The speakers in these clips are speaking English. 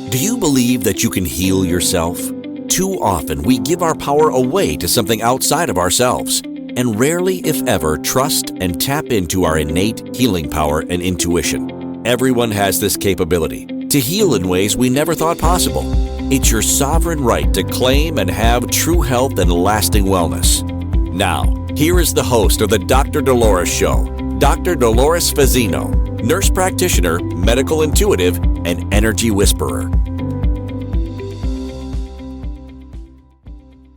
Do you believe that you can heal yourself? Too often, we give our power away to something outside of ourselves, and rarely, if ever, trust and tap into our innate healing power and intuition. Everyone has this capability to heal in ways we never thought possible. It's your sovereign right to claim and have true health and lasting wellness. Now, here is the host of the Dr. Dolores Show, Dr. Dolores Fazzino, nurse practitioner, medical intuitive, and energy whisperer.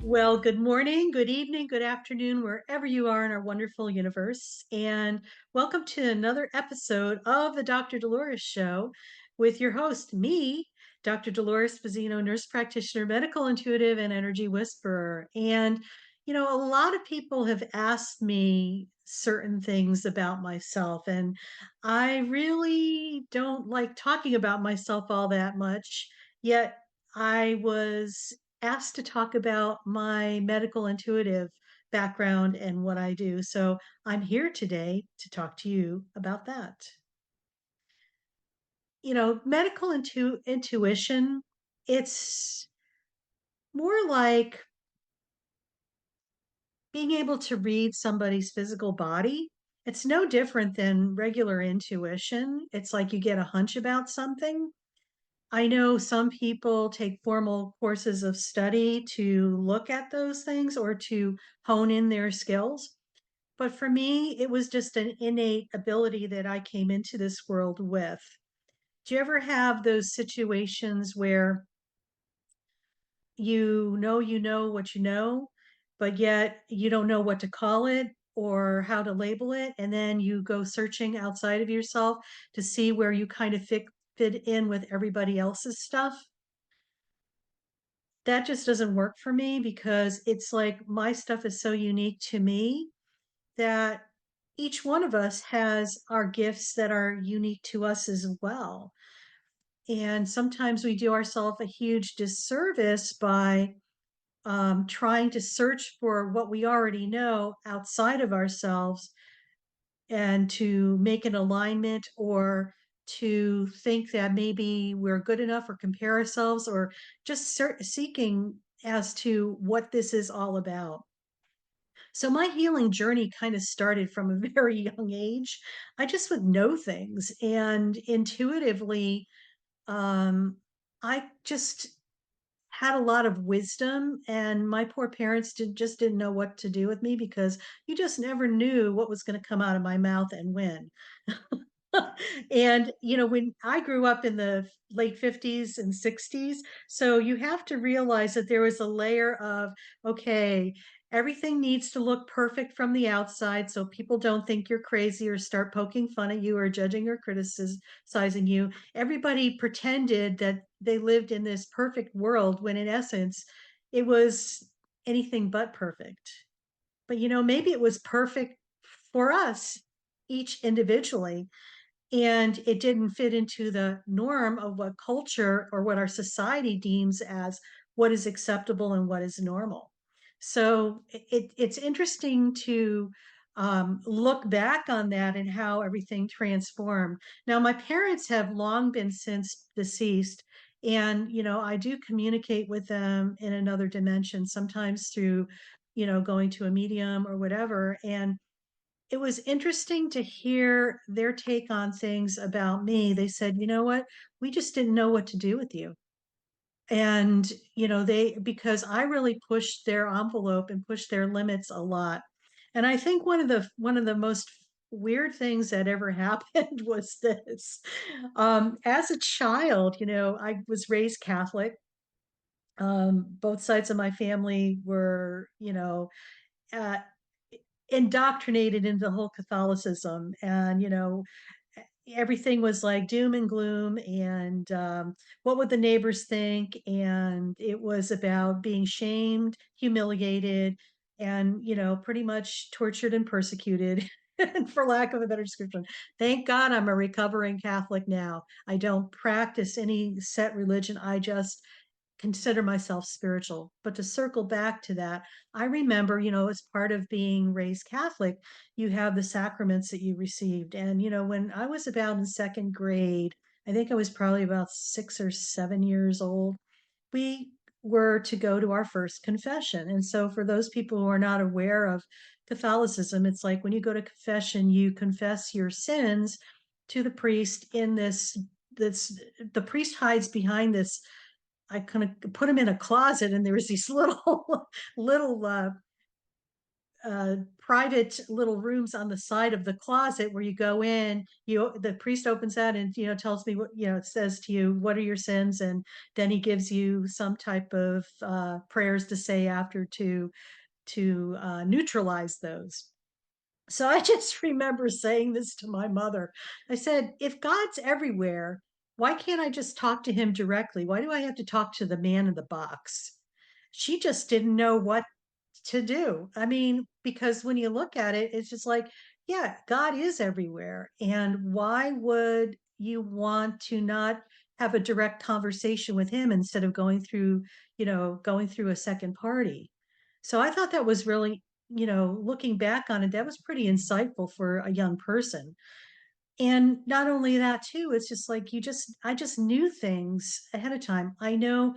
Well, good morning, good evening, good afternoon, wherever you are in our wonderful universe. And welcome to another episode of the Dr. Dolores Show with your host, me, Dr. Dolores Fazzino, nurse practitioner, medical intuitive, and energy whisperer. And, a lot of people have asked me certain things about myself, and I really don't like talking about myself all that much. Yet I was asked to talk about my medical intuitive background and what I do. So I'm here today to talk to you about that. Medical intuition, it's more like being able to read somebody's physical body. It's no different than regular intuition. It's like you get a hunch about something. I know some people take formal courses of study to look at those things or to hone in their skills. But for me, it was just an innate ability that I came into this world with. Do you ever have those situations where you know what you know, but yet you don't know what to call it or how to label it, and then you go searching outside of yourself to see where you kind of fit in with everybody else's stuff? That just doesn't work for me because it's like my stuff is so unique to me that each one of us has our gifts that are unique to us as well. And sometimes we do ourselves a huge disservice by trying to search for what we already know outside of ourselves and to make an alignment or to think that maybe we're good enough or compare ourselves or just seeking as to what this is all about. So my healing journey kind of started from a very young age. I just would know things and intuitively, um, I just had a lot of wisdom, and my poor parents didn't know what to do with me because you just never knew what was going to come out of my mouth and when. And when I grew up in the late 50s and 60s, so you have to realize that there was a layer of, okay, everything needs to look perfect from the outside so people don't think you're crazy or start poking fun at you or judging or criticizing you. Everybody pretended that they lived in this perfect world when in essence it was anything but perfect. But maybe it was perfect for us each individually, and it didn't fit into the norm of what culture or what our society deems as what is acceptable and what is normal. So it's interesting to look back on that and how everything transformed. Now, my parents have long been since deceased, and I do communicate with them in another dimension, sometimes through going to a medium or whatever. And it was interesting to hear their take on things about me. They said, "You know what? We just didn't know what to do with you." And, because I really pushed their envelope and pushed their limits a lot. And I think one of the most weird things that ever happened was this. As a child, I was raised Catholic. Both sides of my family were, uh, indoctrinated into the whole Catholicism, and everything was like doom and gloom, and what would the neighbors think, and it was about being shamed, humiliated, and pretty much tortured and persecuted. And for lack of a better description, thank God I'm a recovering Catholic now. I don't practice any set religion. I just consider myself spiritual. But to circle back to that, I remember, as part of being raised Catholic, you have the sacraments that you received. And, when I was about in second grade, I think I was probably about 6 or 7 years old. We were to go to our first confession. And so, for those people who are not aware of Catholicism, it's like when you go to confession, you confess your sins to the priest in this, the priest hides behind this. I kind of put him in a closet, and there was these little, little, private little rooms on the side of the closet where you go in, the priest opens that and, tells me what, it says to you, what are your sins? And then he gives you some type of prayers to say after to neutralize those. So I just remember saying this to my mother. I said, if God's everywhere, why can't I just talk to him directly? Why do I have to talk to the man in the box? She just didn't know what to do. I mean, because when you look at it, it's just like, yeah, God is everywhere. And why would you want to not have a direct conversation with him instead of going through a second party? So I thought that was really, looking back on it, that was pretty insightful for a young person. And not only that too, it's just like I just knew things ahead of time. I know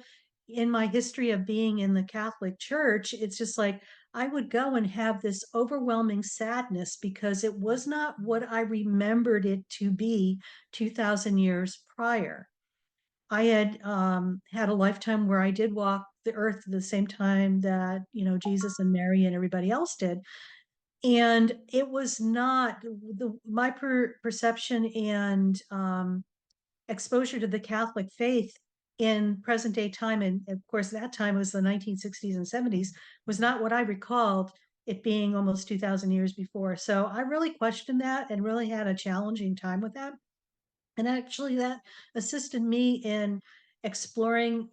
in my history of being in the Catholic Church, it's just like I would go and have this overwhelming sadness because it was not what I remembered it to be 2000 years prior. I had had a lifetime where I did walk the earth at the same time that, Jesus and Mary and everybody else did. And it was not my perception and exposure to the Catholic faith in present day time. And of course, that time was the 1960s and 70s, was not what I recalled it being almost 2000 years before. So I really questioned that and really had a challenging time with that. And actually, that assisted me in exploring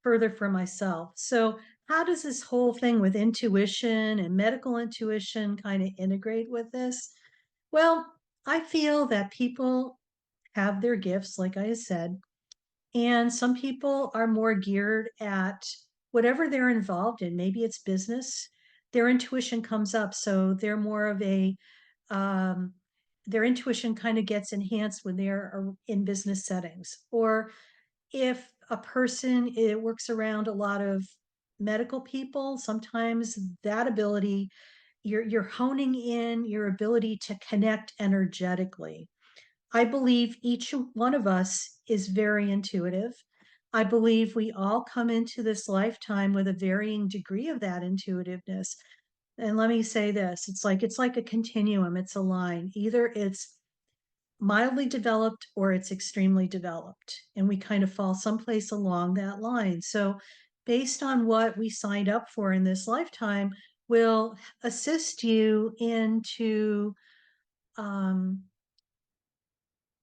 further for myself. So, how does this whole thing with intuition and medical intuition kind of integrate with this? Well, I feel that people have their gifts, like I said, and some people are more geared at whatever they're involved in. Maybe it's business, their intuition comes up. So they're more of um, their intuition kind of gets enhanced when they're in business settings. Or if a person it works around a lot of medical people, sometimes that ability, you're honing in your ability to connect energetically. I believe each one of us is very intuitive. I believe we all come into this lifetime with a varying degree of that intuitiveness. And let me say this, it's like a continuum, it's a line. Either it's mildly developed or it's extremely developed. And we kind of fall someplace along that line. So, based on what we signed up for in this lifetime, will assist you into um,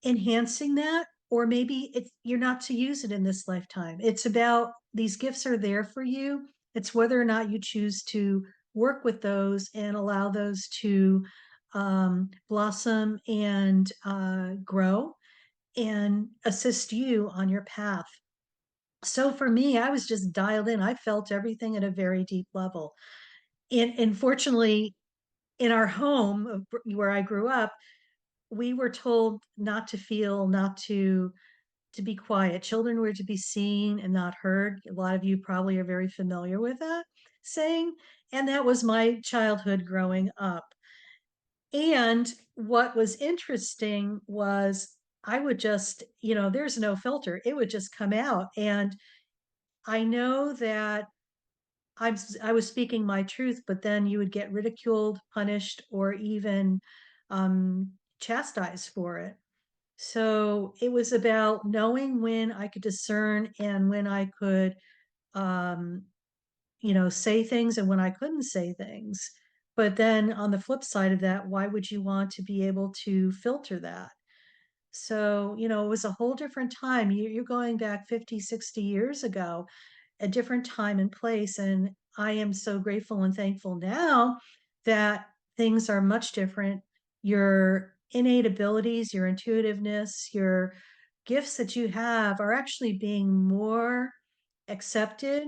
enhancing that, or maybe you're not to use it in this lifetime. It's about these gifts are there for you. It's whether or not you choose to work with those and allow those to blossom and grow and assist you on your path. So for me, I was just dialed in. I felt everything at a very deep level. And fortunately, in our home where I grew up, we were told not to feel, not to be quiet. Children were to be seen and not heard. A lot of you probably are very familiar with that saying. And that was my childhood growing up. And what was interesting was I would just, there's no filter. It would just come out. And I know that I was speaking my truth, but then you would get ridiculed, punished, or even chastised for it. So it was about knowing when I could discern and when I could, um, say things and when I couldn't say things. But then on the flip side of that, why would you want to be able to filter that? So, it was a whole different time. You're going back 50, 60 years ago, a different time and place. And I am so grateful and thankful now that things are much different. Your innate abilities, your intuitiveness, your gifts that you have are actually being more accepted,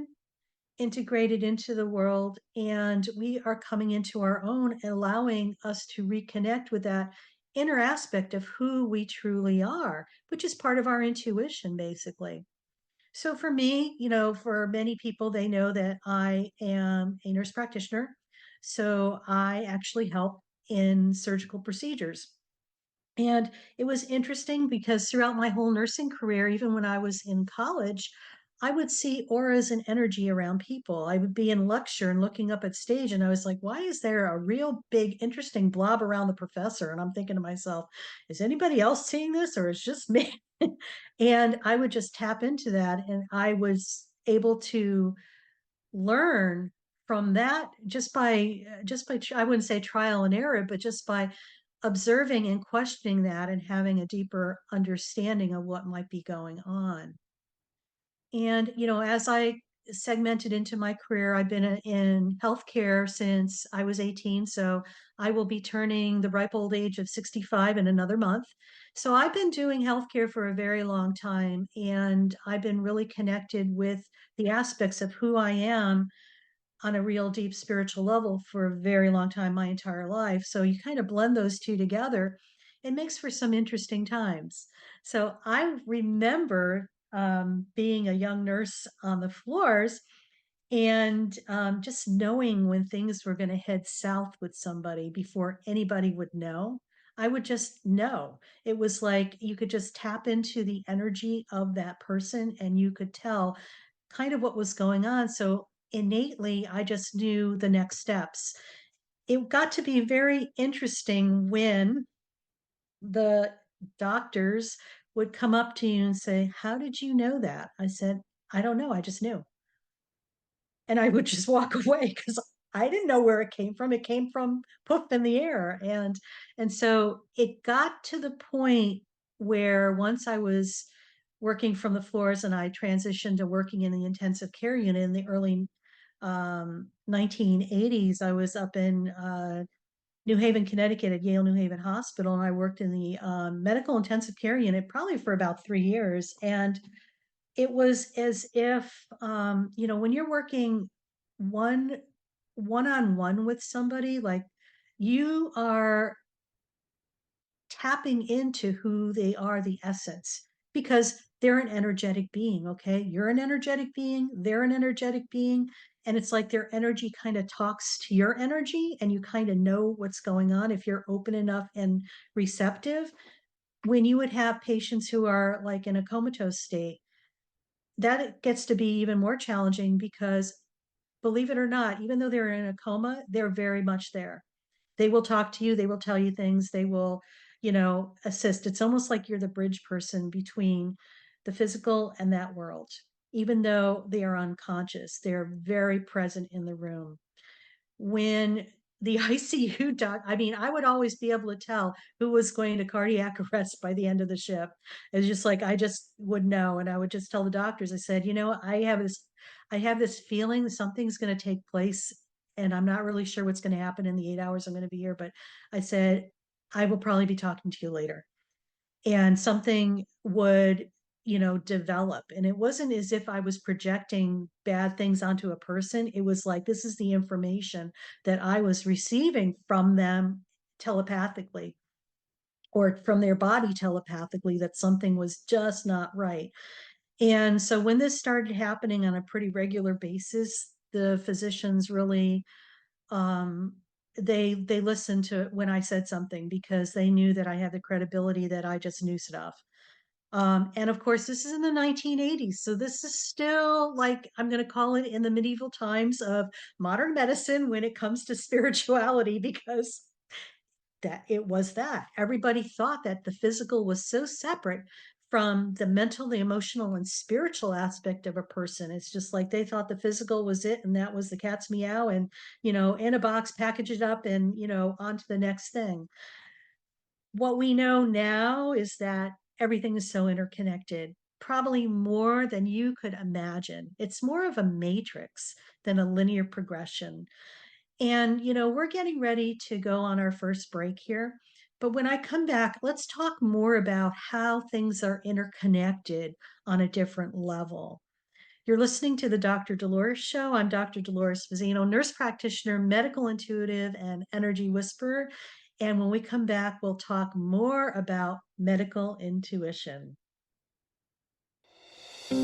integrated into the world, and we are coming into our own, allowing us to reconnect with that inner aspect of who we truly are, which is part of our intuition, basically. So for me, for many people, they know that I am a nurse practitioner. So I actually help in surgical procedures. And it was interesting because throughout my whole nursing career, even when I was in college, I would see auras and energy around people. I would be in lecture and looking up at stage, and I was like, why is there a real big, interesting blob around the professor? And I'm thinking to myself, is anybody else seeing this or is it just me? And I would just tap into that, and I was able to learn from that just by I wouldn't say trial and error, but just by observing and questioning that and having a deeper understanding of what might be going on. And, as I segmented into my career, I've been in healthcare since I was 18. So I will be turning the ripe old age of 65 in another month. So I've been doing healthcare for a very long time. And I've been really connected with the aspects of who I am on a real deep spiritual level for a very long time, my entire life. So you kind of blend those two together, it makes for some interesting times. So I remember being a young nurse on the floors and just knowing when things were going to head south with somebody before anybody would know. I would just know. It was like you could just tap into the energy of that person and you could tell kind of what was going on. So innately, I just knew the next steps. It got to be very interesting when the doctors would come up to you and say, how did you know that? I said, I don't know. I just knew. And I would just walk away because I didn't know where it came from. It came from poof in the air. And so it got to the point where once I was working from the floors and I transitioned to working in the intensive care unit in the early 1980s, I was up in New Haven, Connecticut at Yale New Haven Hospital, and I worked in the medical intensive care unit probably for about 3 years. And it was as if, when you're working one on one with somebody, like you are tapping into who they are, the essence, because they're an energetic being. Okay. You're an energetic being, they're an energetic being. And it's like their energy kind of talks to your energy, and you kind of know what's going on if you're open enough and receptive. When you would have patients who are like in a comatose state, that gets to be even more challenging because, believe it or not, even though they're in a coma, they're very much there. They will talk to you, they will tell you things, they will, assist. It's almost like you're the bridge person between the physical and that world. Even though they are unconscious, they're very present in the room. When the ICU doc, I mean, I would always be able to tell who was going to cardiac arrest by the end of the shift. It's just like I just would know, and I would just tell the doctors. I said, I have this feeling that something's going to take place, and I'm not really sure what's going to happen in the 8 hours I'm going to be here. But I said, I will probably be talking to you later, and something would develop, and it wasn't as if I was projecting bad things onto a person. It was like, this is the information that I was receiving from them telepathically, or from their body telepathically, that something was just not right. And so when this started happening on a pretty regular basis, the physicians really um they listened to when I said something, because they knew that I had the credibility, that I just knew stuff. And of course, this is in the 1980s. So this is still, like, I'm going to call it in the medieval times of modern medicine when it comes to spirituality, because that it was that everybody thought that the physical was so separate from the mental, the emotional, and spiritual aspect of a person. It's just like they thought the physical was it, and that was the cat's meow, and, in a box, package it up, and, on to the next thing. What we know now is that everything is so interconnected, probably more than you could imagine. It's more of a matrix than a linear progression. And, we're getting ready to go on our first break here. But when I come back, let's talk more about how things are interconnected on a different level. You're listening to the Dr. Dolores Show. I'm Dr. Dolores Fazzino, nurse practitioner, medical intuitive, and energy whisperer. And when we come back, we'll talk more about medical intuition. Do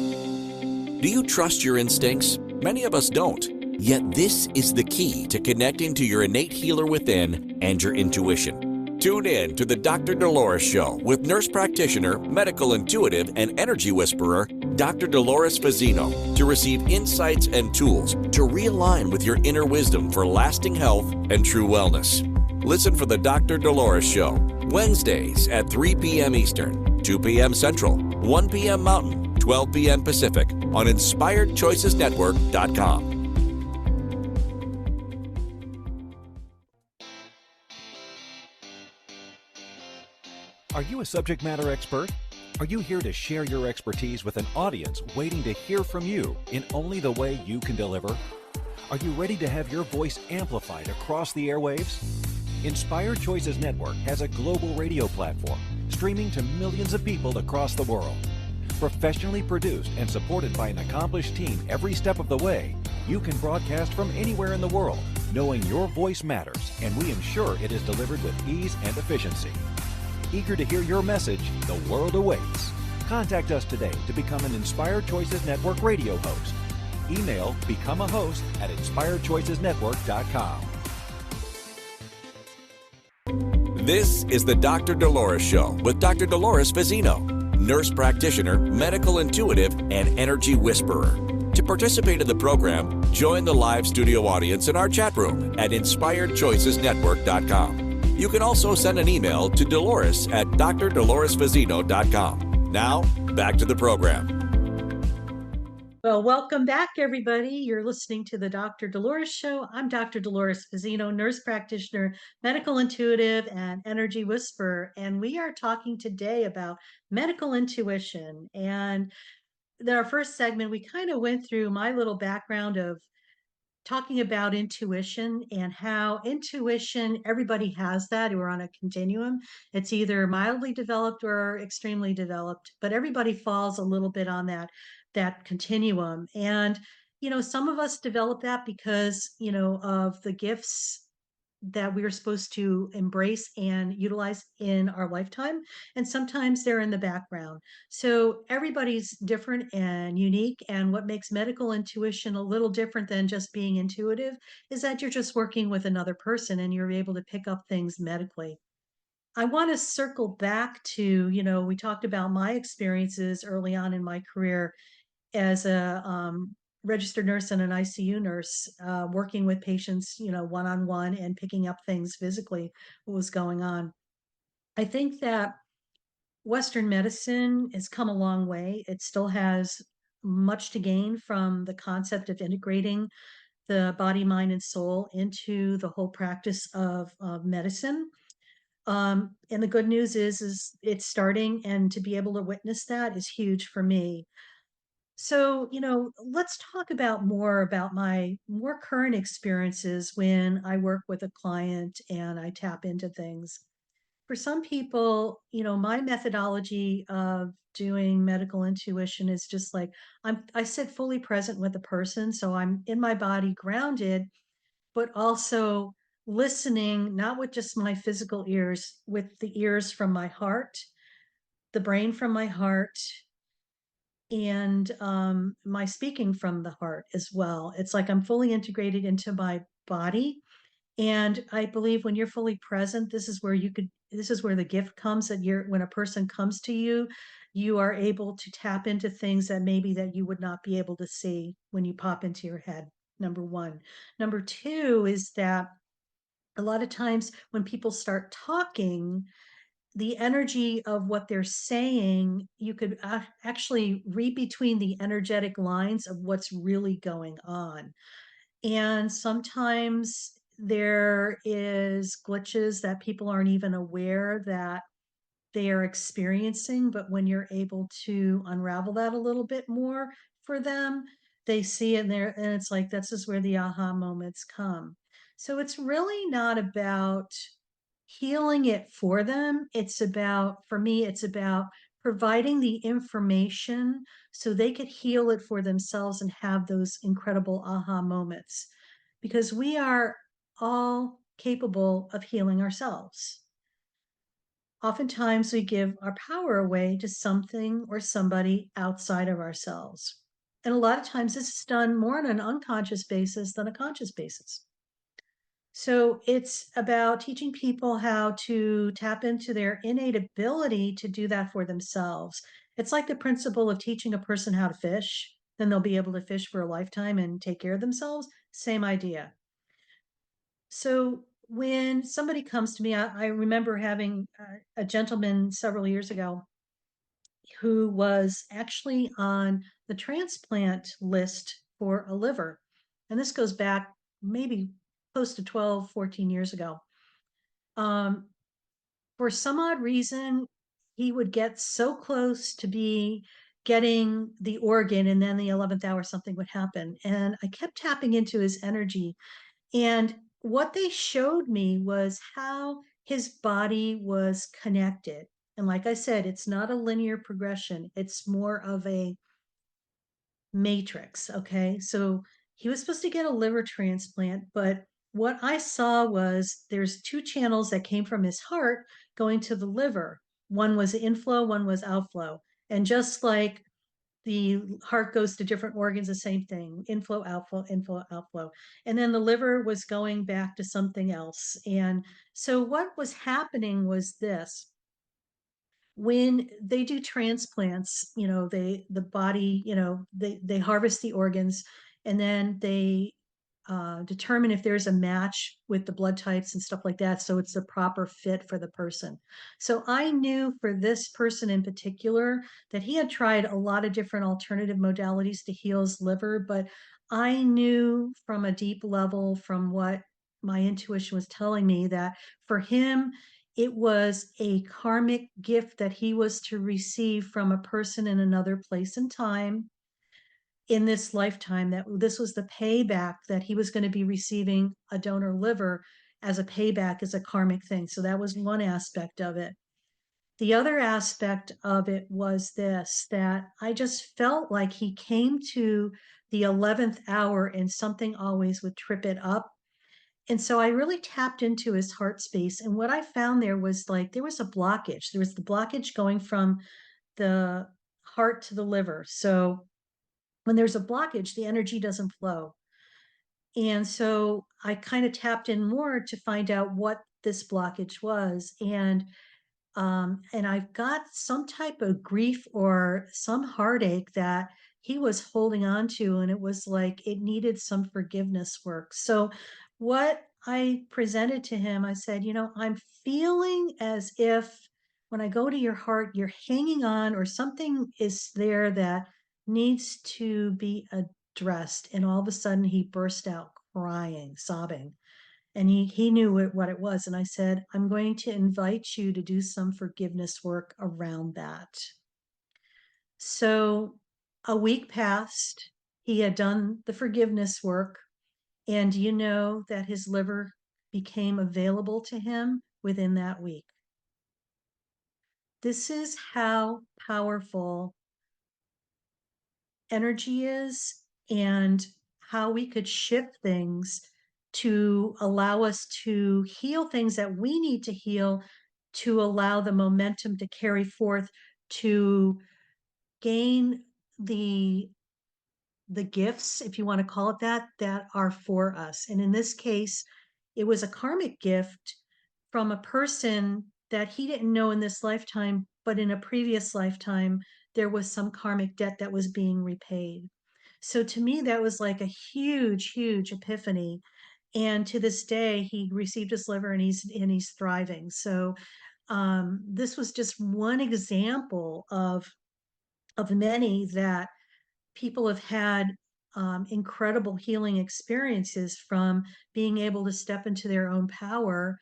you trust your instincts? Many of us don't. Yet this is the key to connecting to your innate healer within and your intuition. Tune in to the Dr. Dolores Show with nurse practitioner, medical intuitive, and energy whisperer, Dr. Dolores Fazzino, to receive insights and tools to realign with your inner wisdom for lasting health and true wellness. Listen for the Dr. Dolores Show, Wednesdays at 3 p.m. Eastern, 2 p.m. Central, 1 p.m. Mountain, 12 p.m. Pacific on InspiredChoicesNetwork.com. Are you a subject matter expert? Are you here to share your expertise with an audience waiting to hear from you in only the way you can deliver? Are you ready to have your voice amplified across the airwaves? Inspired Choices Network has a global radio platform streaming to millions of people across the world. Professionally produced and supported by an accomplished team every step of the way, you can broadcast from anywhere in the world, knowing your voice matters, and we ensure it is delivered with ease and efficiency. Eager to hear your message, the world awaits. Contact us today to become an Inspired Choices Network radio host. Email become a host at inspiredchoicesnetwork.com. This is the Dr. Dolores Show with Dr. Dolores Fazzino, nurse practitioner, medical intuitive, and energy whisperer. To participate in the program, join the live studio audience in our chat room at inspiredchoicesnetwork.com. You can also send an email to Dolores at drdoloresfazzino.com. Now, back to the program. Well, welcome back, everybody. You're listening to the Dr. Dolores Show. I'm Dr. Dolores Fazzino, nurse practitioner, medical intuitive, and energy whisperer. And we are talking today about medical intuition. And in our first segment, we kind of went through my little background of talking about intuition and how intuition, everybody has that. We're on a continuum. It's either mildly developed or extremely developed, but everybody falls a little bit on that continuum. And some of us develop that because of the gifts that we're supposed to embrace and utilize in our lifetime. And sometimes they're in the background. So everybody's different and unique. And what makes medical intuition a little different than just being intuitive is that you're just working with another person and you're able to pick up things medically. I want to circle back to, we talked about my experiences early on in my career as a registered nurse and an ICU nurse, working with patients, one on one and picking up things physically, what was going on. I think that Western medicine has come a long way. It still has much to gain from the concept of integrating the body, mind, and soul into the whole practice of medicine. And the good news is it's starting, and to be able to witness that is huge for me. So, let's talk about more about my more current experiences when I work with a client and I tap into things. For some people, my methodology of doing medical intuition is just like I sit fully present with the person, so I'm in my body grounded, but also listening not with just my physical ears, with the ears from my heart, the brain from my heart, and my speaking from the heart as well. It's like I'm fully integrated into my body. And I believe when you're fully present, this is where the gift comes, that when a person comes to you, you are able to tap into things that maybe that you would not be able to see when you pop into your head. Number one. Number two is that a lot of times when people start talking, the energy of what they're saying, you could actually read between the energetic lines of what's really going on. And sometimes there is glitches that people aren't even aware that they are experiencing, but when you're able to unravel that a little bit more for them, they see it there, and it's like this is where the aha moments come. So it's really not about healing it for them. For me, it's about providing the information so they could heal it for themselves and have those incredible aha moments. Because we are all capable of healing ourselves. Oftentimes, we give our power away to something or somebody outside of ourselves. And a lot of times, this is done more on an unconscious basis than a conscious basis. So it's about teaching people how to tap into their innate ability to do that for themselves. It's like the principle of teaching a person how to fish, then they'll be able to fish for a lifetime and take care of themselves. Same idea. So when somebody comes to me, I remember having a gentleman several years ago who was actually on the transplant list for a liver. And this goes back maybe close to 12, 14 years ago. Um, for some odd reason, he would get so close to be getting the organ, and then the 11th hour, something would happen. And I kept tapping into his energy. And what they showed me was how his body was connected. And like I said, it's not a linear progression, it's more of a matrix. Okay. So he was supposed to get a liver transplant, but what I saw was there's two channels that came from his heart going to the liver. One was inflow, one was outflow. And just like the heart goes to different organs, the same thing, inflow, outflow, inflow, outflow. And then the liver was going back to something else. And so what was happening was this: when they do transplants, the body, they harvest the organs, and then they determine if there's a match with the blood types and stuff like that, so it's the proper fit for the person. So I knew for this person in particular that he had tried a lot of different alternative modalities to heal his liver, but I knew from a deep level, from what my intuition was telling me, that for him it was a karmic gift that he was to receive from a person in another place and time in this lifetime, that this was the payback, that he was going to be receiving a donor liver as a payback, as a karmic thing. So that was one aspect of it. The other aspect of it was this: that I just felt like he came to the 11th hour and something always would trip it up. And so I really tapped into his heart space. And what I found there was, like, there was a blockage. There was the blockage going from the heart to the liver. So when there's a blockage, the energy doesn't flow. And so I kind of tapped in more to find out what this blockage was. And I've got some type of grief or some heartache that he was holding on to, and it was like it needed some forgiveness work. So what I presented to him, I said, I'm feeling as if when I go to your heart, you're hanging on, or something is there that needs to be addressed. And all of a sudden he burst out crying, sobbing, and he knew what it was. And I said, I'm going to invite you to do some forgiveness work around that. So a week passed. He had done the forgiveness work. And you know that his liver became available to him within that week. This is how powerful energy is, and how we could shift things to allow us to heal things that we need to heal, to allow the momentum to carry forth, to gain the gifts, if you want to call it that, that are for us. And in this case, it was a karmic gift from a person that he didn't know in this lifetime, but in a previous lifetime, there was some karmic debt that was being repaid. So to me, that was like a huge, huge epiphany. And to this day, he received his liver, and he's thriving. So this was just one example of many that people have had incredible healing experiences from being able to step into their own power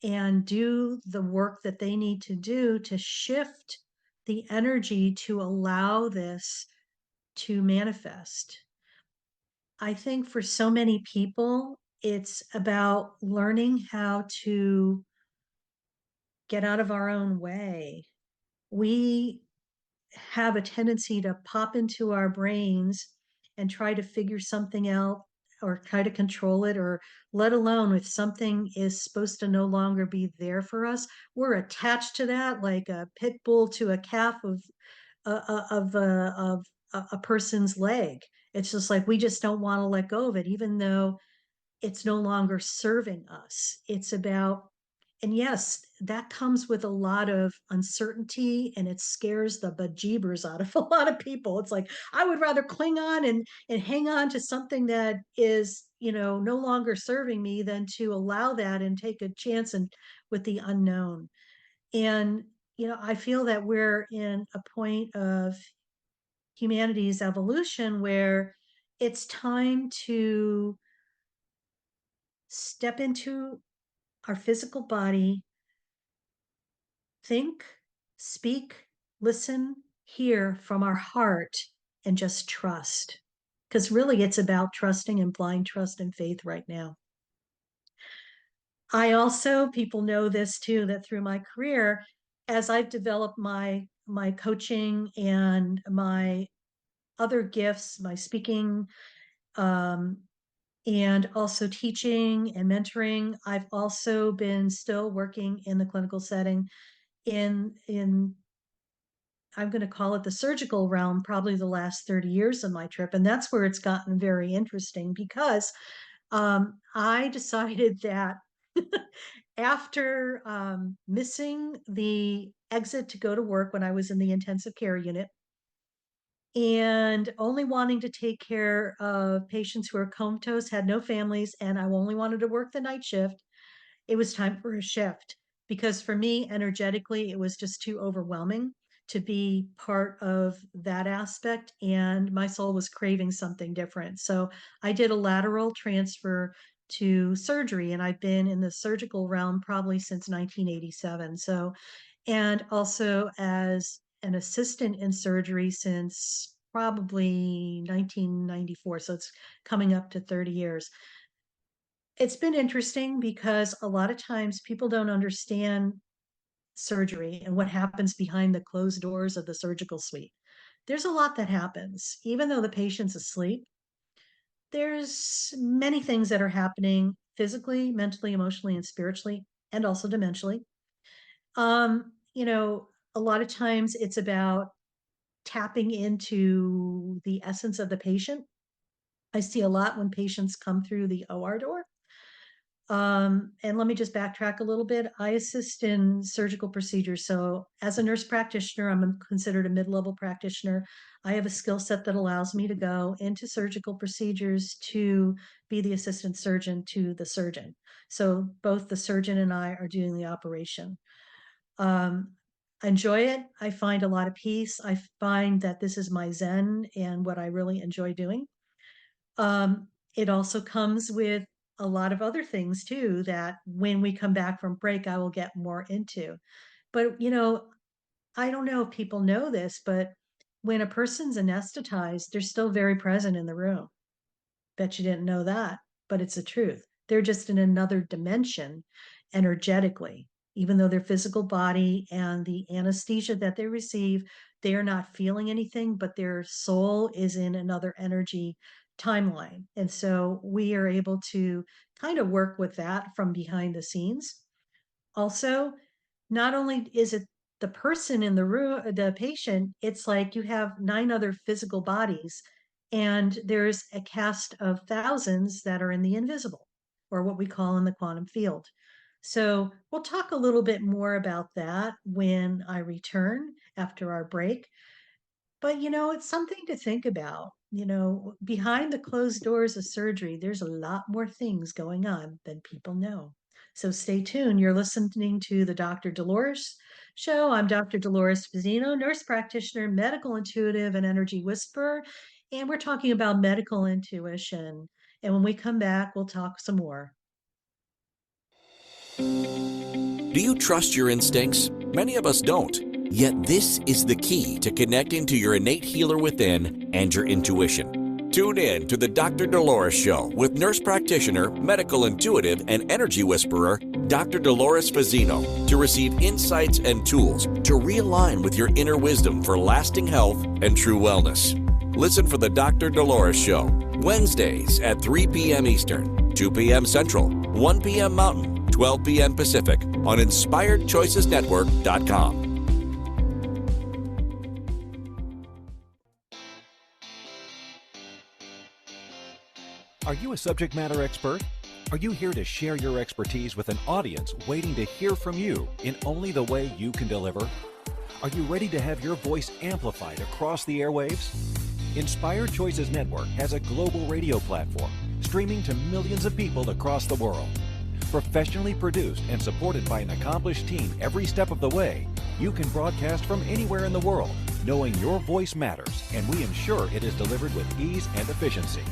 and do the work that they need to do to shift the energy to allow this to manifest. I think for so many people, it's about learning how to get out of our own way. We have a tendency to pop into our brains and try to figure something out or try to control it, or let alone if something is supposed to no longer be there for us, we're attached to that like a pit bull to a calf of a person's leg. It's just like we just don't want to let go of it, even though it's no longer serving us. It's about, and yes, that comes with a lot of uncertainty and it scares the bejeebers out of a lot of people. It's like, I would rather cling on and hang on to something that is, no longer serving me than to allow that and take a chance and with the unknown. And, I feel that we're in a point of humanity's evolution where it's time to step into our physical body, think, speak, listen, hear from our heart, and just trust. Because really, it's about trusting and blind trust and faith right now. I also, people know this too, that through my career, as I've developed my coaching and my other gifts, my speaking, um, and also teaching and mentoring, I've also been still working in the clinical setting in I'm going to call it the surgical realm, probably the last 30 years of my trip. And that's where it's gotten very interesting because I decided that after missing the exit to go to work when I was in the intensive care unit and only wanting to take care of patients who are comatose, had no families, and I only wanted to work the night shift, it was time for a shift because for me, energetically, it was just too overwhelming to be part of that aspect. And my soul was craving something different. So I did a lateral transfer to surgery, and I've been in the surgical realm probably since 1987. So, and also as an assistant in surgery since probably 1994. So it's coming up to 30 years. It's been interesting because a lot of times people don't understand surgery and what happens behind the closed doors of the surgical suite. There's a lot that happens. Even though the patient's asleep, there's many things that are happening physically, mentally, emotionally, and spiritually, and also dimensionally. A lot of times it's about tapping into the essence of the patient. I see a lot when patients come through the OR door. And let me just backtrack a little bit. I assist in surgical procedures. So as a nurse practitioner, I'm considered a mid-level practitioner. I have a skill set that allows me to go into surgical procedures to be the assistant surgeon to the surgeon. So both the surgeon and I are doing the operation. I enjoy it. I find a lot of peace. I find that this is my zen and what I really enjoy doing. It also comes with a lot of other things too that when we come back from break, I will get more into. But, I don't know if people know this, but when a person's anesthetized, they're still very present in the room. Bet you didn't know that, but it's the truth. They're just in another dimension energetically. Even though their physical body and the anesthesia that they receive, they are not feeling anything, but their soul is in another energy timeline. And so we are able to kind of work with that from behind the scenes. Also, not only is it the person in the room, the patient, it's like you have 9 other physical bodies, and there's a cast of thousands that are in the invisible, or what we call in the quantum field. So we'll talk a little bit more about that when I return after our break. But it's something to think about. Behind the closed doors of surgery, there's a lot more things going on than people know. So stay tuned. You're listening to the Dr. Dolores Show. I'm Dr. Dolores Fazzino, nurse practitioner, medical intuitive, and energy whisperer. And we're talking about medical intuition. And when we come back, we'll talk some more. Do you trust your instincts? Many of us don't. Yet this is the key to connecting to your innate healer within and your intuition. Tune in to the Dr. Dolores Show with nurse practitioner, medical intuitive, and energy whisperer, Dr. Dolores Fazzino, to receive insights and tools to realign with your inner wisdom for lasting health and true wellness. Listen for the Dr. Dolores Show Wednesdays at 3 p.m. Eastern, 2 p.m. Central, 1 p.m. Mountain, 12 p.m. Pacific on InspiredChoicesNetwork.com. Are you a subject matter expert? Are you here to share your expertise with an audience waiting to hear from you in only the way you can deliver? Are you ready to have your voice amplified across the airwaves? Inspired Choices Network has a global radio platform streaming to millions of people across the world. Professionally produced and supported by an accomplished team every step of the way, you can broadcast from anywhere in the world, knowing your voice matters, and we ensure it is delivered with ease and efficiency.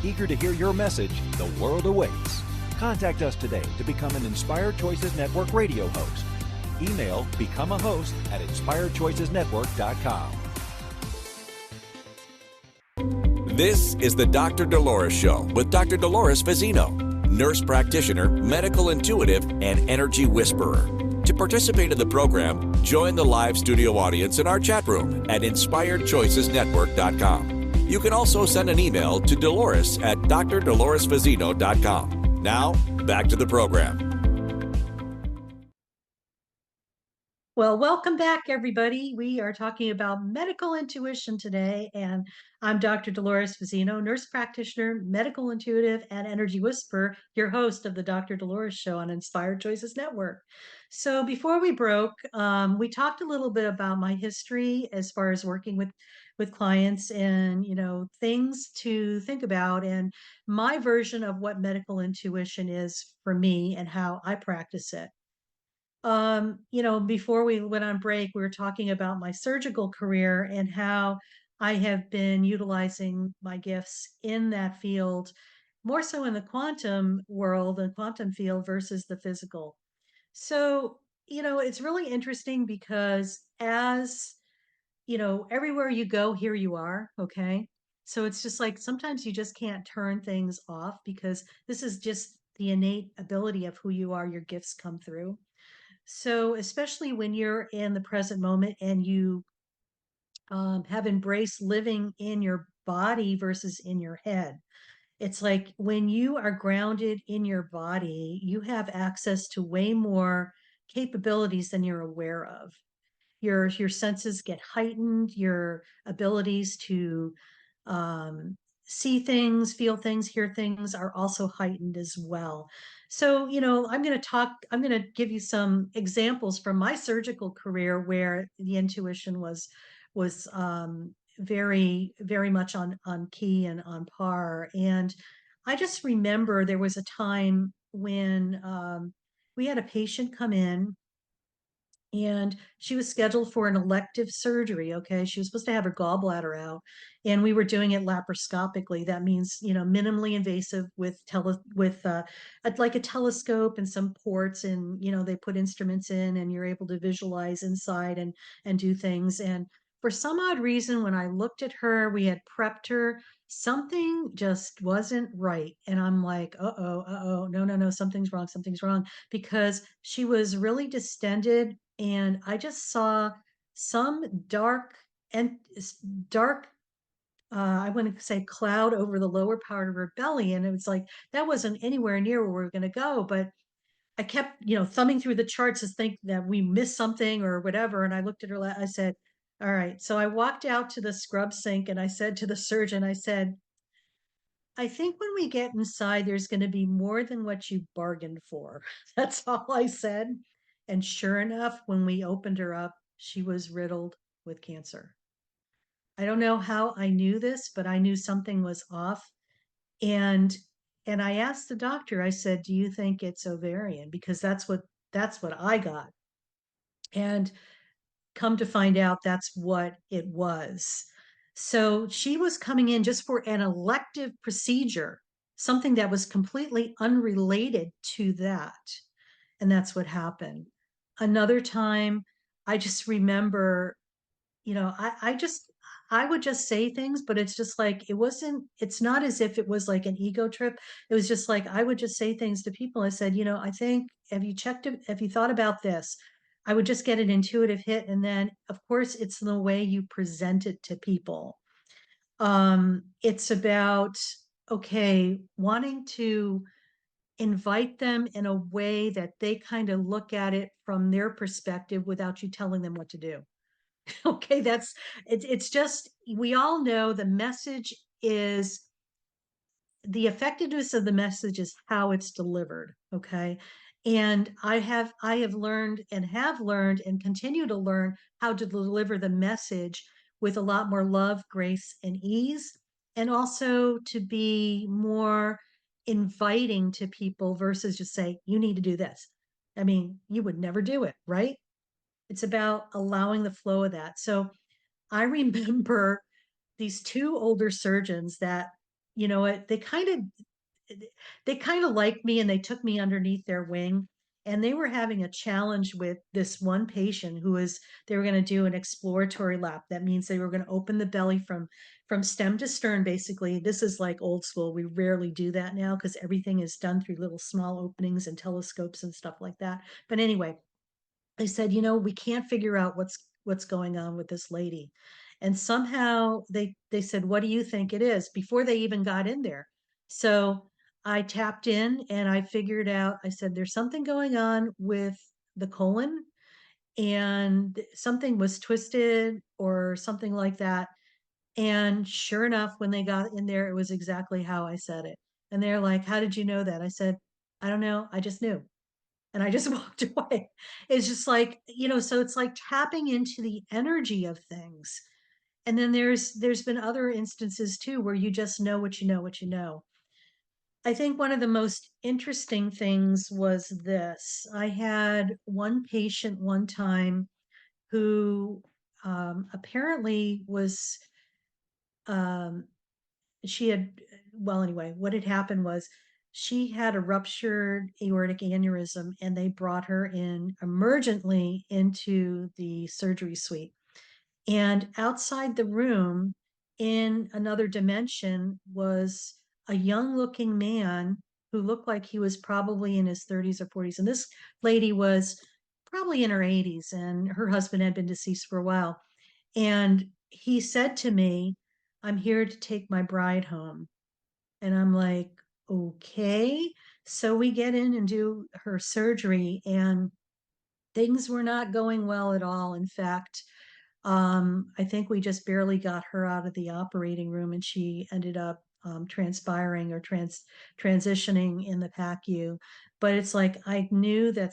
Eager to hear your message, the world awaits. Contact us today to become an Inspired Choices Network radio host. Email become a host at inspiredchoicesnetwork.com. This is the Dr. Dolores Show with Dr. Dolores Fazzino, nurse practitioner, medical intuitive, and energy whisperer. To participate in the program, join the live studio audience in our chat room at inspiredchoicesnetwork.com. You can also send an email to Dolores at drdoloresfazzino.com. Now, back to the program. Well, welcome back, everybody. We are talking about medical intuition today, and I'm Dr. Dolores Fazzino, nurse practitioner, medical intuitive, and energy whisperer, your host of the Dr. Dolores Show on Inspired Choices Network. So before we broke, we talked a little bit about my history as far as working with clients and, things to think about and my version of what medical intuition is for me and how I practice it. Before we went on break, we were talking about my surgical career and how I have been utilizing my gifts in that field, more so in the quantum world, the quantum field versus the physical. So, it's really interesting because everywhere you go, here you are. Okay. So it's just like sometimes you just can't turn things off because this is just the innate ability of who you are. Your gifts come through. So, especially when you're in the present moment and you have embraced living in your body versus in your head, it's like when you are grounded in your body, you have access to way more capabilities than you're aware of. Your senses get heightened, your abilities to um, see things, feel things, hear things are also heightened as well. So, I'm going to give you some examples from my surgical career where the intuition was very, very much on key and on par. And I just remember there was a time when we had a patient come in and she was scheduled for an elective surgery. Okay, she was supposed to have her gallbladder out, and we were doing it laparoscopically. That means minimally invasive with like a telescope and some ports, and they put instruments in, and you're able to visualize inside and do things. And for some odd reason, when I looked at her, we had prepped her. Something just wasn't right, and I'm like, no, no, no, something's wrong, because she was really distended and I just saw some and dark I want to say cloud over the lower part of her belly, and it was like that wasn't anywhere near where we were going to go. But I kept, thumbing through the charts to think that we missed something or whatever. And I looked at her. I said, "All right." So I walked out to the scrub sink and I said to the surgeon, I said, "I think when we get inside, there's going to be more than what you bargained for." That's all I said. And sure enough, when we opened her up, she was riddled with cancer. I don't know how I knew this, but I knew something was off. And and I asked the doctor, I said, "Do you think it's ovarian?" Because that's what I got. And come to find out that's what it was. So she was coming in just for an elective procedure, something that was completely unrelated to that. And that's what happened. Another time, I just remember, I would just say things, but it's just like, it's not as if it was like an ego trip. It was just like, I would just say things to people. I said, I think, have you checked it? Have you thought about this? I would just get an intuitive hit. And then, of course, it's the way you present it to people. It's about, okay, wanting to invite them in a way that they kind of look at it from their perspective without you telling them what to do. Okay, it's just, we all know the message is, the effectiveness of the message is how it's delivered. Okay. And I have learned and continue to learn how to deliver the message with a lot more love, grace, and ease, and also to be more inviting to people versus just say, you need to do this. I mean, you would never do it, right? It's about allowing the flow of that. So I remember these two older surgeons that, you know what, they kind of liked me and they took me underneath their wing, and they were having a challenge with this one patient who was, they were going to do an exploratory lap. That means they were going to open the belly from stem to stern. Basically, this is like old school. We rarely do that now because everything is done through little small openings and telescopes and stuff like that. But anyway, they said, you know, we can't figure out what's going on with this lady. And somehow they said, what do you think it is, before they even got in there. So I tapped in and I figured out, I said, there's something going on with the colon, and something was twisted or something like that. And sure enough, when they got in there, it was exactly how I said it. And they're like, how did you know that? I said, I don't know, I just knew, and I just walked away. It's just like, you know, so it's like tapping into the energy of things. And then there's been other instances too where you just know what you know, what you know. I think one of the most interesting things was this. I had one patient one time who apparently was um, she had, well, anyway, what had happened was she had a ruptured aortic aneurysm, and they brought her in emergently into the surgery suite. And outside the room, in another dimension, was a young looking man who looked like he was probably in his 30s or 40s. And this lady was probably in her 80s, and her husband had been deceased for a while. And he said to me, I'm here to take my bride home. And I'm like, okay. So we get in and do her surgery, and things were not going well at all. In fact, I think we just barely got her out of the operating room, and she ended up transpiring or transitioning in the PACU. But it's like I knew that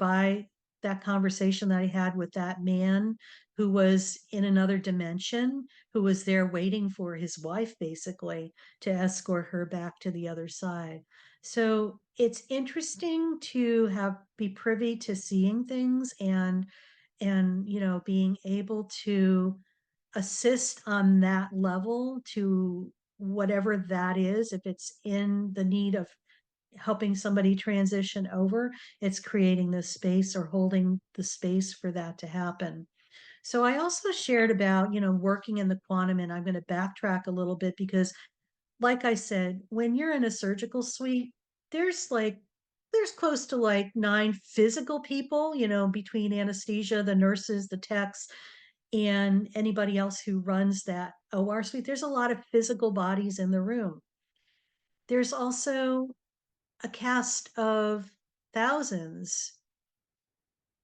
by that conversation that I had with that man who was in another dimension, who was there waiting for his wife basically to escort her back to the other side. So it's interesting to be privy to seeing things, and being able to assist on that level to whatever that is. If it's in the need of helping somebody transition over, it's creating the space or holding the space for that to happen. So I also shared about, working in the quantum, and I'm going to backtrack a little bit because, like I said, when you're in a surgical suite, there's like there's close to like 9 physical people, between anesthesia, the nurses, the techs, and anybody else who runs that OR suite. There's a lot of physical bodies in the room. There's also a cast of thousands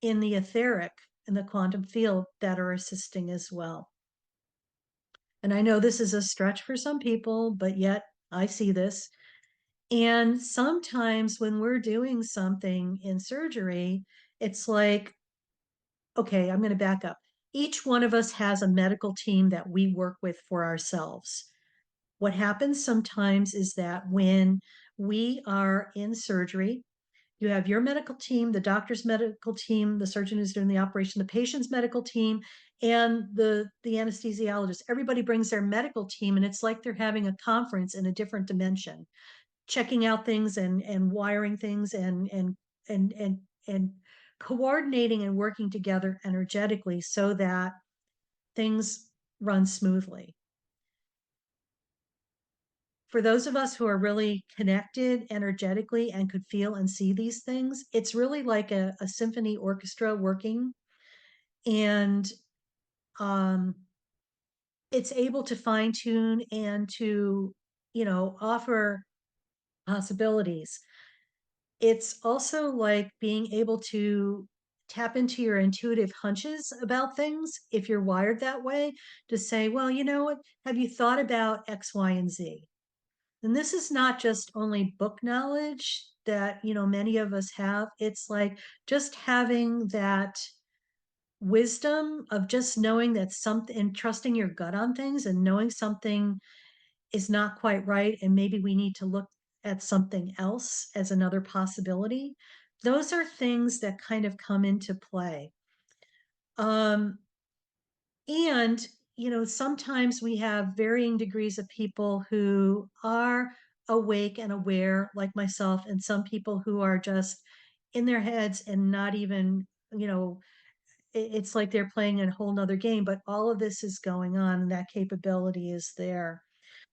in the etheric, in the quantum field, that are assisting as well. And I know this is a stretch for some people, but yet I see this. And sometimes when we're doing something in surgery, it's like, okay, I'm going to back up. Each one of us has a medical team that we work with for ourselves. What happens sometimes is that when we are in surgery, you have your medical team, the doctor's medical team, the surgeon who's doing the operation, the patient's medical team, and the anesthesiologist. Everybody brings their medical team, and it's like they're having a conference in a different dimension, checking out things and wiring things and coordinating and working together energetically so that things run smoothly. For those of us who are really connected energetically and could feel and see these things, it's really like a symphony orchestra working. And it's able to fine tune and to, offer possibilities. It's also like being able to tap into your intuitive hunches about things if you're wired that way, to say, well, you know what? Have you thought about X, Y, and Z? And this is not just only book knowledge that, many of us have. It's like just having that wisdom of just knowing that something and trusting your gut on things and knowing something is not quite right and maybe we need to look at something else as another possibility. Those are things that kind of come into play. Um, and, sometimes we have varying degrees of people who are awake and aware, like myself, and some people who are just in their heads and not even, it's like they're playing a whole nother game, but all of this is going on and that capability is there.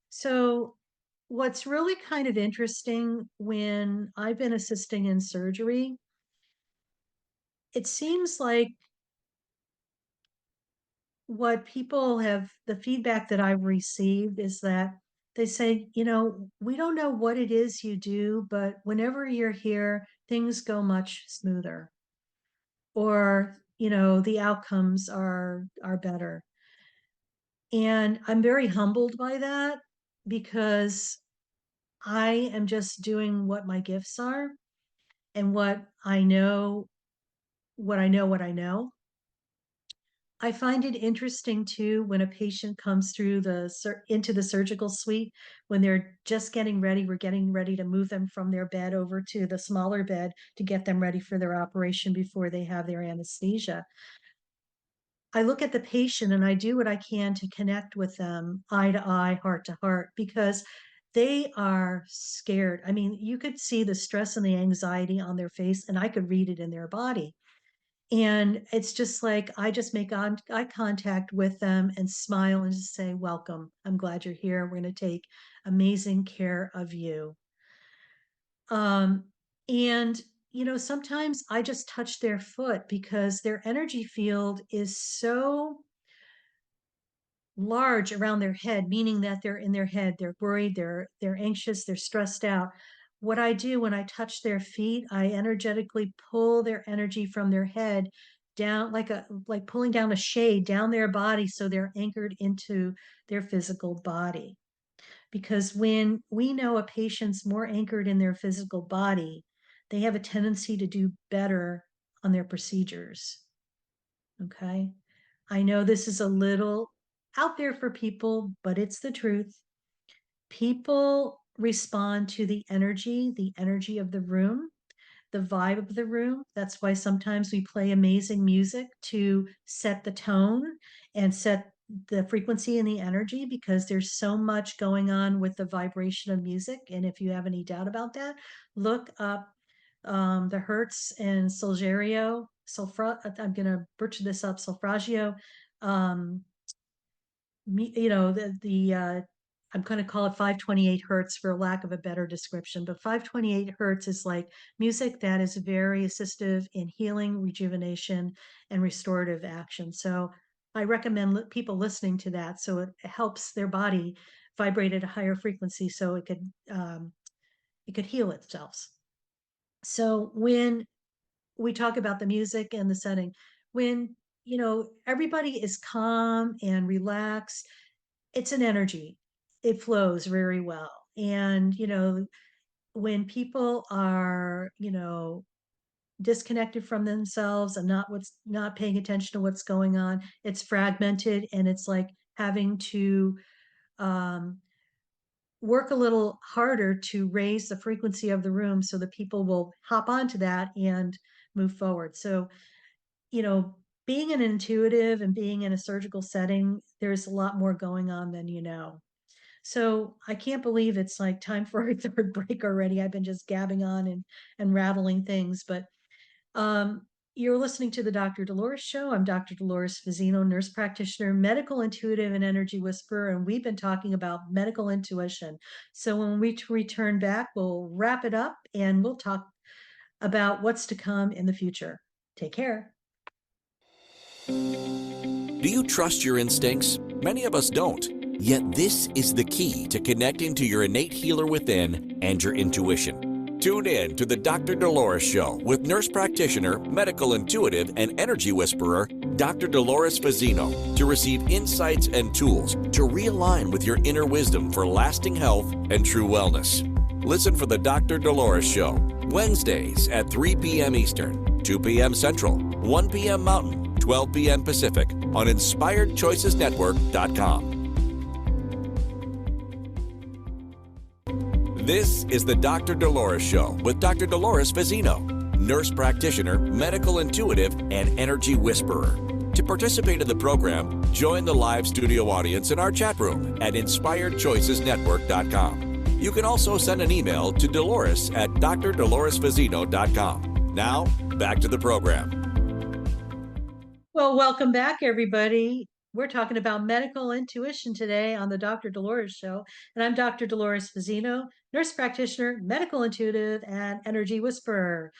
So, what's really kind of interesting when I've been assisting in surgery, it seems like what people have, the feedback that I've received is that they say, we don't know what it is you do, but whenever you're here, things go much smoother, or, the outcomes are better. And I'm very humbled by that because I am just doing what my gifts are and what I know, what I know, what I know. I find it interesting too when a patient comes through into the surgical suite when they're just getting ready. We're getting ready to move them from their bed over to the smaller bed to get them ready for their operation before they have their anesthesia. I look at the patient and I do what I can to connect with them eye to eye, heart to heart, because they are scared. I mean, you could see the stress and the anxiety on their face, and I could read it in their body. And it's just like I just make eye contact with them and smile and just say, welcome. I'm glad you're here. We're going to take amazing care of you. Um, and, sometimes I just touch their foot because their energy field is so large around their head, meaning that they're in their head, they're worried, they're anxious, they're stressed out. What I do when I touch their feet, I energetically pull their energy from their head down, like pulling down a shade down their body so they're anchored into their physical body. Because when we know a patient's more anchored in their physical body, they have a tendency to do better on their procedures. Okay. I know this is a little out there for people, but it's the truth. People respond to the energy of the room, the vibe of the room. That's why sometimes we play amazing music to set the tone and set the frequency and the energy, because there's so much going on with the vibration of music. And if you have any doubt about that, look up the Hertz and Solgerio, I'm going to butcher this up, Solfraggio, um, I'm going to call it 528 hertz for lack of a better description, but 528 hertz is like music that is very assistive in healing, rejuvenation, and restorative action. So I recommend people listening to that so it helps their body vibrate at a higher frequency so it could heal itself. So when we talk about the music and the setting, when everybody is calm and relaxed, it's an energy, it flows very well. And when people are disconnected from themselves and not paying attention to what's going on, it's fragmented and it's like having to um, work a little harder to raise the frequency of the room so that people will hop onto that and move forward. So, you know, being an intuitive and being in a surgical setting, there's a lot more going on than you know. So I can't believe it's like time for our third break already. I've been just gabbing on and rattling things, but um, you're listening to the Dr. Dolores Show. I'm Dr. Dolores Fazzino, nurse practitioner, medical intuitive, and energy whisperer, and we've been talking about medical intuition. So when we return back, we'll wrap it up and we'll talk about what's to come in the future. Take care. Do you trust your instincts? Many of us don't. Yet this is the key to connecting to your innate healer within and your intuition. Tune in to the Dr. Dolores Show with nurse practitioner, medical intuitive, and energy whisperer, Dr. Dolores Fazzino, to receive insights and tools to realign with your inner wisdom for lasting health and true wellness. Listen for the Dr. Dolores Show, Wednesdays at 3 p.m. Eastern, 2 p.m. Central, 1 p.m. Mountain, 12 p.m. Pacific on InspiredChoicesNetwork.com. This is the Dr. Dolores Show with Dr. Dolores Fazzino, nurse practitioner, medical intuitive, and energy whisperer. To participate in the program, join the live studio audience in our chat room at InspiredChoicesNetwork.com. You can also send an email to Dolores at drdoloresfazzino.com. Now, back to the program. Well, welcome back, everybody. We're talking about medical intuition today on the Dr. Dolores Show. And I'm Dr. Dolores Fazzino, nurse practitioner, medical intuitive, and energy whisperer.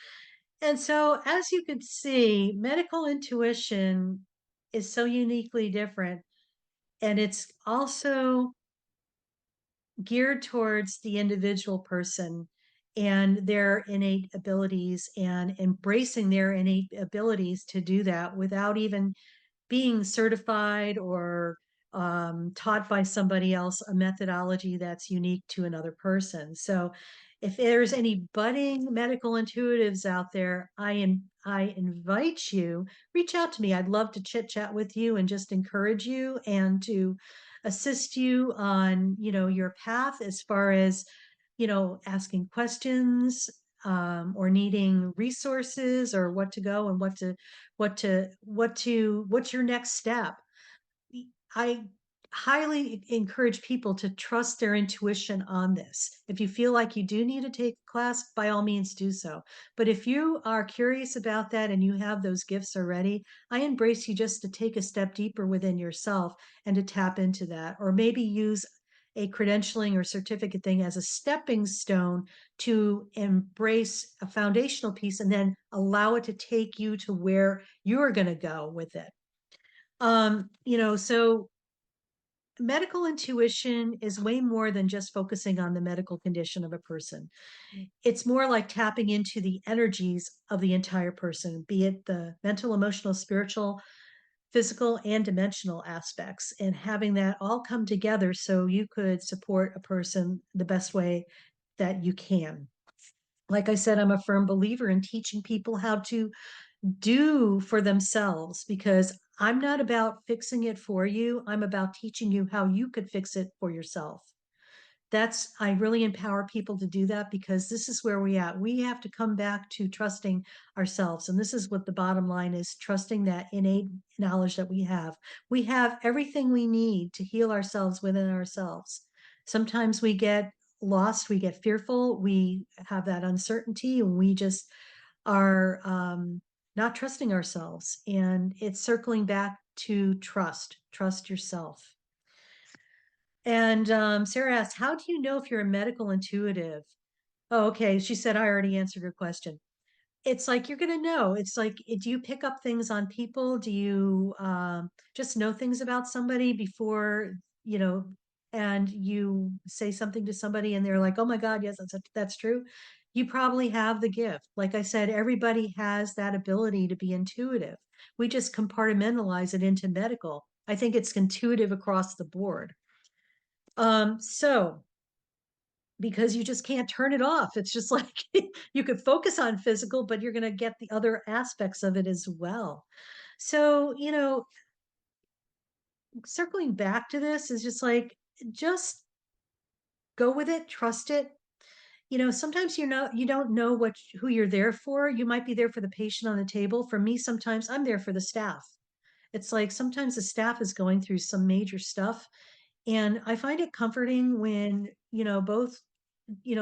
And so, as you can see, medical intuition is so uniquely different. And it's also geared towards the individual person and their innate abilities and embracing their innate abilities to do that without even being certified or taught by somebody else a methodology that's unique to another person. So if there's any budding medical intuitives out there, I invite you, reach out to me. I'd love to chit chat with you and just encourage you and to assist you on, your path as far as, asking questions, or needing resources or what to go and what's your next step. I highly encourage people to trust their intuition on this. If you feel like you do need to take a class, by all means do so. But if you are curious about that and you have those gifts already, I embrace you just to take a step deeper within yourself and to tap into that, or maybe use a credentialing or certificate thing as a stepping stone to embrace a foundational piece and then allow it to take you to where you're going to go with it. So medical intuition is way more than just focusing on the medical condition of a person. It's more like tapping into the energies of the entire person, be it the mental, emotional, spiritual, physical, and dimensional aspects, and having that all come together so you could support a person the best way that you can. Like I said, I'm a firm believer in teaching people how to do for themselves, because I'm not about fixing it for you. I'm about teaching you how you could fix it for yourself. I really empower people to do that, because this is where we at. We have to come back to trusting ourselves. And this is what the bottom line is: trusting that innate knowledge that we have. We have everything we need to heal ourselves within ourselves. Sometimes we get lost, we get fearful, we have that uncertainty, and we just are not trusting ourselves. And it's circling back to trust yourself. And Sarah asked, how do you know if you're a medical intuitive? Oh, okay. She said, I already answered her question. It's like, you're going to know. It's like, do you pick up things on people? Do you just know things about somebody before, and you say something to somebody and they're like, oh my God, yes, that's true. You probably have the gift. Like I said, everybody has that ability to be intuitive. We just compartmentalize it into medical. I think it's intuitive across the board. So because you just can't turn it off. It's just like you could focus on physical, but you're going to get the other aspects of it as well. So, circling back to this is just like, just go with it, trust it. Sometimes you don't know who you're there for. You might be there for the patient on the table. For me, sometimes I'm there for the staff. It's like sometimes the staff is going through some major stuff. And I find it comforting when, both,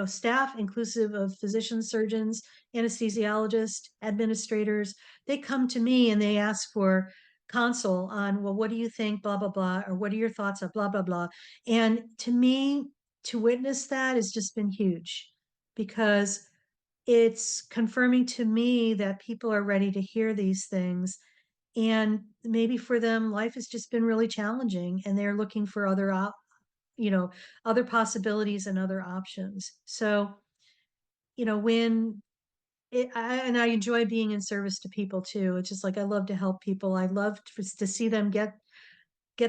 staff inclusive of physicians, surgeons, anesthesiologists, administrators, they come to me and they ask for consult on, well, what do you think, blah, blah, blah, or what are your thoughts of blah, blah, blah. And to me, to witness that has just been huge, because it's confirming to me that people are ready to hear these things. And maybe for them, life has just been really challenging and they're looking for other possibilities and other options. So, when I enjoy being in service to people too. It's just like, I love to help people. I love to see them get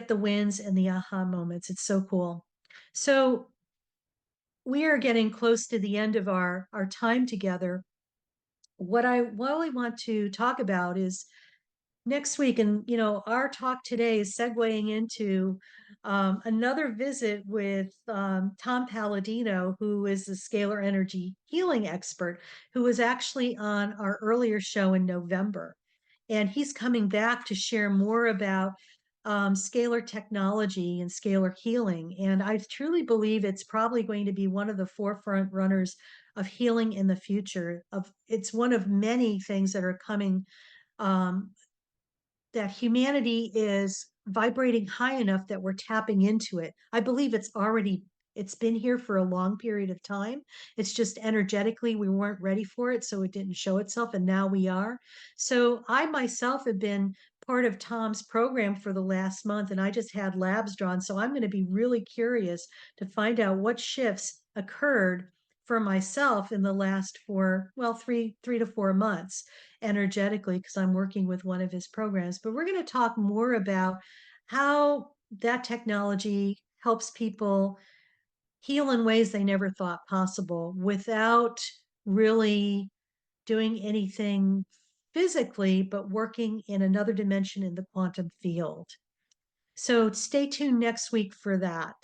the wins and the aha moments. It's so cool. So we are getting close to the end of our time together. What I really want to talk about is next week, and our talk today is segueing into another visit with Tom Palladino, who is a scalar energy healing expert, who was actually on our earlier show in November. And he's coming back to share more about scalar technology and scalar healing. And I truly believe it's probably going to be one of the forefront runners of healing in the future. It's one of many things that are coming, um, that humanity is vibrating high enough that we're tapping into it. I believe it's been here for a long period of time. It's just energetically we weren't ready for it, so it didn't show itself, and now we are. So I myself have been part of Tom's program for the last month, and I just had labs drawn. So I'm going to be really curious to find out what shifts occurred for myself in the last three to 4 months energetically, because I'm working with one of his programs. But we're going to talk more about how that technology helps people heal in ways they never thought possible without really doing anything physically, but working in another dimension in the quantum field. So stay tuned next week for that.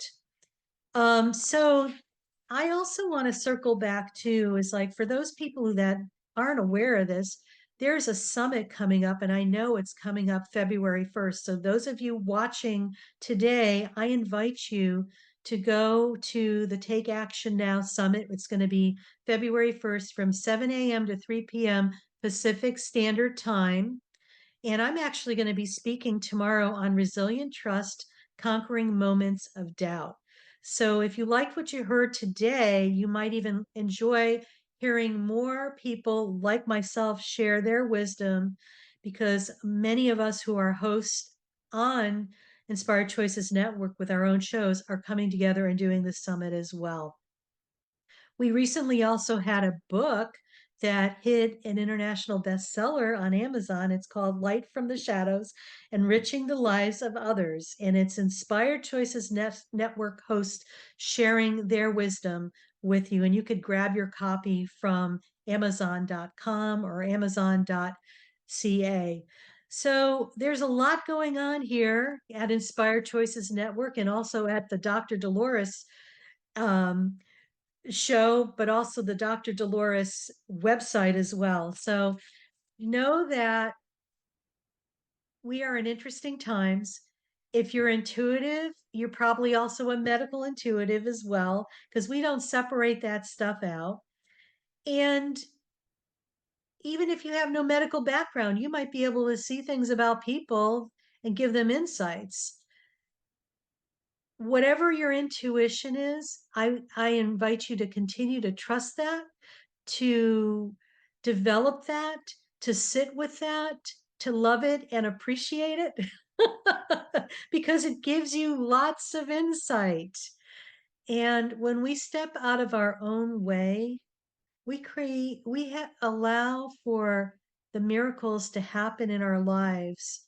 So I also want to circle back to, is like, for those people that aren't aware of this, there's a summit coming up, and I know it's coming up February 1st. So those of you watching today, I invite you to go to the Take Action Now Summit. It's going to be February 1st from 7 a.m. to 3 p.m. Pacific Standard Time. And I'm actually going to be speaking tomorrow on resilient trust, conquering moments of doubt. So if you liked what you heard today, you might even enjoy hearing more people like myself share their wisdom, because many of us who are hosts on Inspired Choices Network with our own shows are coming together and doing the summit as well. We recently also had a book that hit an international bestseller on Amazon. It's called Light from the Shadows, Enriching the Lives of Others. And it's Inspired Choices Network hosts sharing their wisdom with you. And you could grab your copy from Amazon.com or Amazon.ca. So there's a lot going on here at Inspired Choices Network and also at the Dr. Dolores show, but also the Dr. Dolores website as well. So know that we are in interesting times. If you're intuitive, you're probably also a medical intuitive as well, because we don't separate that stuff out. And even if you have no medical background, you might be able to see things about people and give them insights. Whatever your intuition is, I invite you to continue to trust that, to develop that, to sit with that, to love it and appreciate it, because it gives you lots of insight. And when we step out of our own way, we allow for the miracles to happen in our lives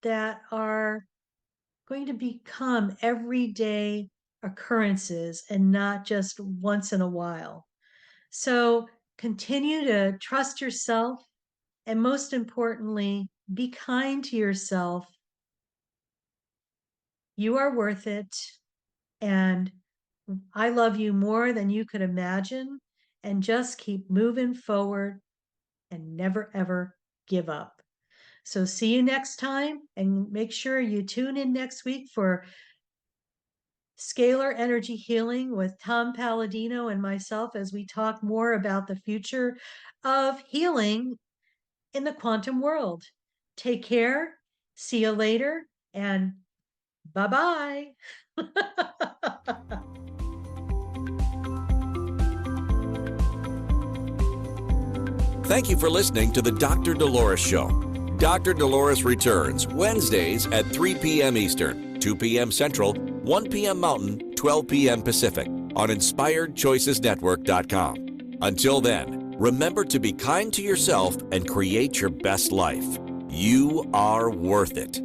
that are going to become everyday occurrences and not just once in a while. So continue to trust yourself, and most importantly, be kind to yourself. You are worth it, and I love you more than you could imagine, and just keep moving forward and never ever give up. So see you next time, and make sure you tune in next week for Scalar Energy Healing with Tom Palladino and myself as we talk more about the future of healing in the quantum world. Take care. See you later. And bye-bye. Thank you for listening to the Dr. Dolores Show. Dr. Dolores returns Wednesdays at 3 p.m. Eastern, 2 p.m. Central, 1 p.m. Mountain, 12 p.m. Pacific on InspiredChoicesNetwork.com. Until then, remember to be kind to yourself and create your best life. You are worth it.